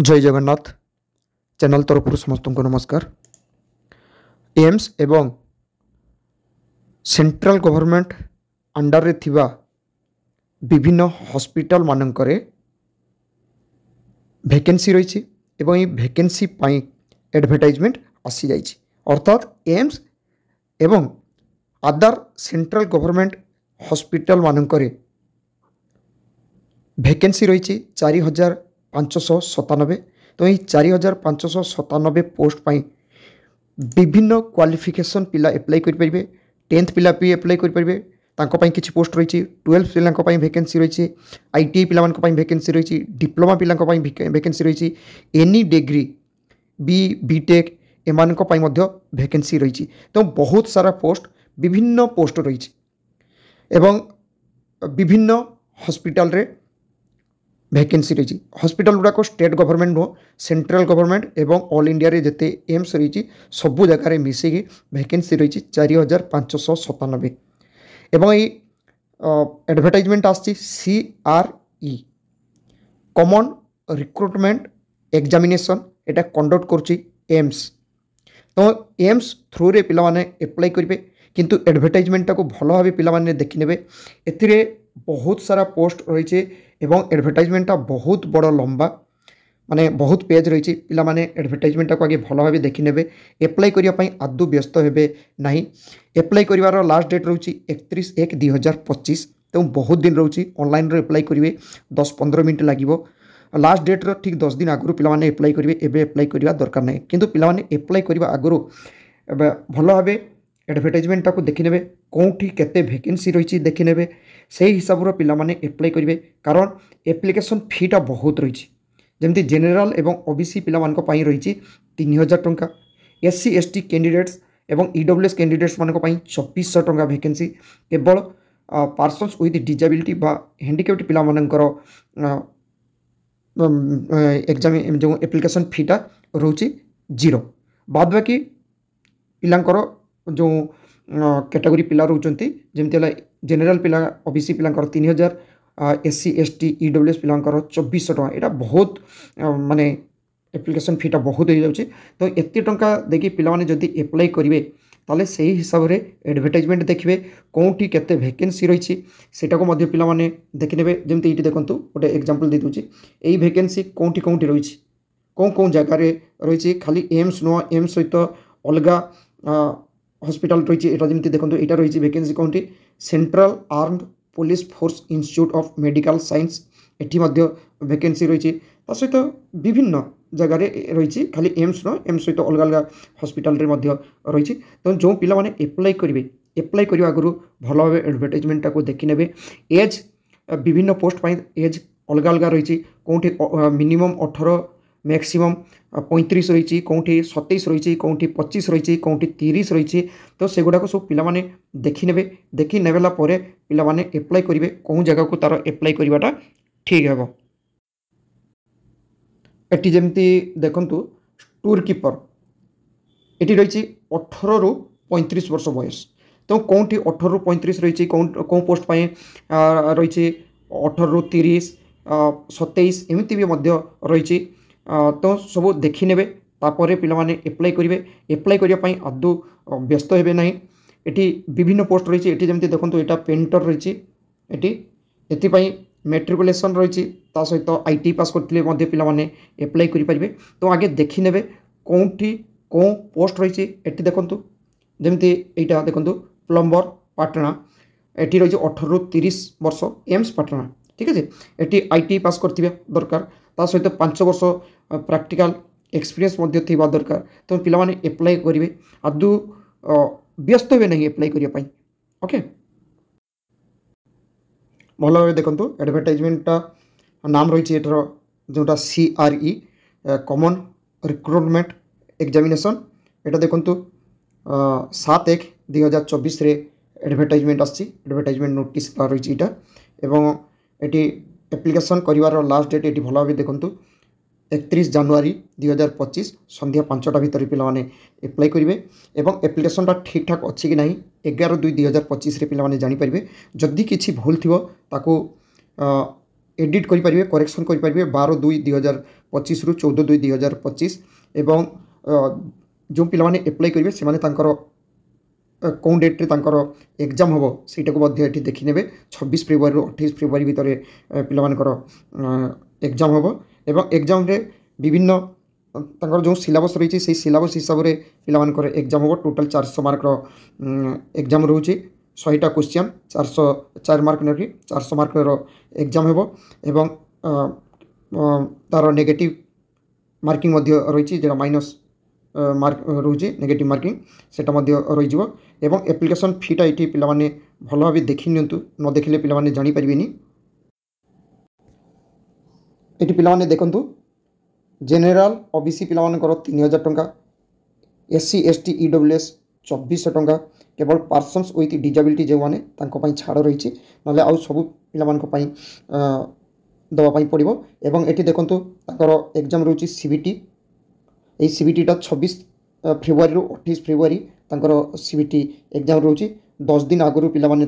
जय जगन्नाथ चैनल तरफ समस्त को नमस्कार। एम्स एवं सेंट्रल गवर्नमेंट अंडर रे थिबा विभिन्न हॉस्पिटल मानकरे वैकेंसी रही एवं ये वैकेंसी पाई एडवर्टाइजमेंट आसी जाइछि। अर्थात एम्स एवं अदर सेंट्रल गवर्नमेंट हॉस्पिटल मानकरे वैकेंसी रही 4597। तो ये 4597 पोस्ट पाई विभिन्न क्वालिफिकेशन पिला एप्लाई करें। 10th पिला भी एप्लाई करें किसी पोस्ट रही। 12 पिला वैकेंसी रही। ITI पिला वैकेंसी रही। डिप्लोमा पिला वैकेंसी रही। एनी डिग्री BTech एमान वैकेंसी रही। तो बहुत सारा पोस्ट विभिन्न पोस्ट रही एवं विभिन्न हॉस्पिटल रे वैकेंसी रही। हॉस्पिटल गुड़ाक स्टेट गवर्नमेंट नुह सेंट्रल गवर्नमेंट एवं ऑल इंडिया रे जते एम्स रही सबू जगार मिसिकी वैकेंसी रही 4597 एवं ये एडवर्टाइजमेंट आसी CRE कॉमन रिक्रुटमेंट एग्जामिनेशन एटा कंडक्ट करुच्ची एम्स। तो एम्स थ्रू रे पिला माने एप्लाई करेंगे किंतु एडवर्टाइजमेंट को भल भाव पिला माने देखि नेबे। एथिरे बहुत सारा पोस्ट रही एवं एडवर्टाइजमेंटा बहुत बड़ लंबा माने बहुत पेज रही। पिला माने एडवर्टाइजमेंटा को आगे भल भाव देखि नेबे। एप्लाई करने आदौ व्यस्त हेबे नहीं। एप्लाई करिवार लास्ट डेट रही 31/1/2025। तो बहुत दिन रही। ऑनलाइन एप्लाई करेंगे 10-15 मिनट लगे। लास्ट डेट रो ठीक 10 दिन आगु पिला माने एप्लाई करेंगे। एबे एप्लाई करवा दरकार नहीं किंतु पिला माने एप्लाई करवा आगु भल भाव एडवर्टाइजमेंटा को देखि नेबे। कौटी केते वैकेंसी रही देखि नेबे। से हिसाब रो पिला माने एप्लाई करेंगे कारण एप्लिकेशन फीटा बहुत रही। जमती जेनेराल एवं OBC पिला मान पई रही 3000 टंका। SC ST कैंडिडेट्स एवं EWS कैंडिडेट्स मान 2400 टंका वैकेंसी। केवल पर्सन्स विथ डिजेबिलिटी बा हैंडिकैप्ड पिला मानकर एग्जाम जो एप्लिकेशन फीटा रोचे 0। बाद बाकी पिलांकर जो कैटेगरी पिला रोचंती जमती जेनेराल पिला OBC पिलांकर 3000 SC ST EWS पिलांकर 2400 टंका। यहाँ बहुत माने एप्लिकेशन फीटा बहुत हो जाउछि। तो एते टंका देखि पिला माने जदि एप्लाई करिवे ताले सही हिसाब रे एडवर्टाइजमेंट देखिए कौटी केते वैकेंसी रही सेटा को मध्य पिला माने देखि नेबे। जमती इटी देखंतु गोटे एग्जांपल दे दूची एई वैकेंसी कौटी कौटी रही कौन जगह रे रही। खाली एम्स नुह एम्स सहित अलगा हॉस्पिटल रही। एटा जमती देखंतु एटा रही वैकेंसी कौटी central armed police force institute of medical science एठी मध्य वैकेंसी रही। ता सहित विभिन्न जगह रही। खाली एम्स न एम्स सहित अलग अलग हॉस्पिटल रे मध्य रही। तो जो पिला माने एप्लाई करेंगे एप्लाई करने आगु भल भाव एडवर्टाइजमेंट को देखि नेबे। एज विभिन्न पोस्ट पाई एज अलग अलग रही। कौटी मिनिमम 18 मैक्सिमम 35 रही। कौटी 27 रही। कौटी 25 रही। कौटी 30 रही। तो सेगुड़ाक सब पिला माने देखि नेबे। देखि नेबेला परे पिला माने एप्लाई करेंगे कौन जगह को तार एप्लाई करवाटा ठीक है। एटी जमती देखंतु टूर कीपर एटी रही 18 रु 35 वर्ष बयस। तो कौटी 18 रु 35 रही कौन पोस्ट पाए रही 18 रु 30 27 एमती भी मध्य रही। तो सब देखि नेबे तापरे पिला माने एप्लाई करेंगे। एप्लाई करने आदौ व्यस्त हेबे नहीं। एटी विभिन्न पोस्ट रही। एटी जमती देखंतु एटा पेंटर रही। एटी एथिपाई मेट्रिकुलेसन रही सहित ITI पास करते पिला माने एप्लाई करेंगे। तो आगे देखि नेबे कौटी कौन पोस्ट रही। एटी देखंतु जमती एटा देखंतु प्लम्बर पाटना एटी रही 18 रु 30 वर्ष एम्स पाटना ठीक है। एटी ITI पास करथिबा दरकार ता सहित 5 वर्ष प्रैक्टिकल एक्सपीरियंस थिबा दरकार। तो पिला माने एप्लाई करेंगे आदौ व्यस्त हे नहीं एप्लाई करने। ओके भल भाव देखो एडवर्टाइजमेंटा नाम रही जोटा CRE कॉमन रिक्रुटमेंट एग्जामिनेशन। एटा देखो 7/1/2024 रे एडवर्टाइजमेंट आसी एडवर्टाइजमेंट नोटिस रही इटा एवं एटी एप्लिकेशन करिवार लास्ट डेट एटी भल भाव देखो 31 जनवरी 2025 संध्या 5टा भितर पिला माने एप्लाई करेंगे। एवं एप्लिकेशनटा ठीक ठाक अच्छी कि नहीं 11/2/2025 रे पिला माने जानि परिबे। जदि किछि भूल थिबो ताको एडिट करेंगे करेक्शन करेंगे 12/2/2025 25 ରୁ 14/2/2025 ଏବଂ जो पिलाने एप्लाई करेंगे से कौन डेट्रे एग्जाम हम से देखने 26 फेब्रुआरी 28 फेब्रुआरी भितर पिलामानकर एग्जाम हम एवं एग्जाम रे विभिन्न जो सिलेबस रही से सिलेबस हिसाब से पिलामानकर एग्जाम हम टोटाल 400 मार्क एग्जाम रोचे 100टा क्वेश्चन 404 मार्क नहीं 400 मार्क एग्जाम हम एवं तार नेगेटिव मार्किंग रही जो माइनस मार्क रोचे नेगेटिव मार्किंग सेटा रही एवं एप्लिकेशन फीटा ये पिलाने भल भाव देखी नियंतु न देखिले पिलाने जानी परिबेनी। ये पिलाने देखंतु जेनेराल ओबीसी पिलामानकर 3000 टंका एससी एसटी ईडब्ल्यूएस 2400 टंका केवल पर्सन्स विथ डिजेबिलिटी जो मैंने छाड़ रही ना आउ सब पिलामानक दवाई पड़ो एवं ये देखो एग्जाम रोचे सीबीटी ये सीबीटीटा 26 फेब्रुआरी 28 फेब्रुआरी सीबीटी एग्जाम रोचे 10 दिन आगु पिलाने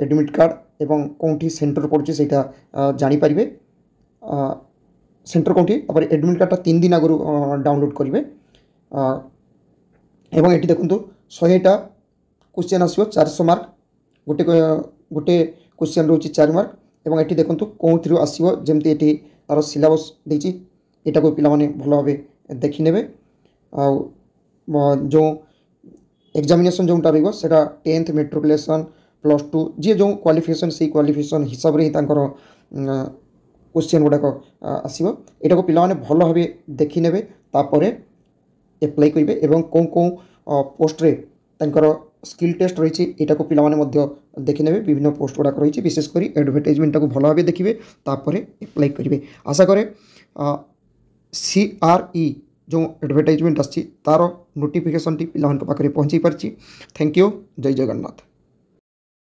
एडमिट कार्ड एवं कौटी सेंटर पड़े से जानीपारे सेंटर कौटी एडमिट कार्डटा 3 दिन आगु डाउनलोड करेंगे एवं ये देखो 100टा क्वेश्चन आसो 400 मार्क गोटे गोटे क्वेश्चन रोचे 4 मार्क एवं ये देखो कौन आसो जमती ये तार सिलेबस देती यहाँ को पिलाने भल भाव देखी ने जो एग्जामिनेशन जोटा रहा 10th मेट्रिकुलेशन +2 जी जो क्वालिफिकेशन से क्वालिफिकेशन हिसाब से ही क्वेश्चन गुड़ाक आसो यहाँ को पिलाने भल भाव देखी ने एप्लाई करेंगे एवं कौन कौन पोस्ट रे स्किल टेस्ट रही यहाँ को पिलाने देखी ने विभिन्न पोस्ट गुड़ाक रही विशेषकर एडवर्टाइजमेंट को भल भाव देखिए एप्लाई करेंगे आशा करे CRE जो एडवर्टाइजमेंट आसी तार नोटिफिकेशन टी पिला पाखे पहुँची पार्ची। Thank you. जय जगन्नाथ।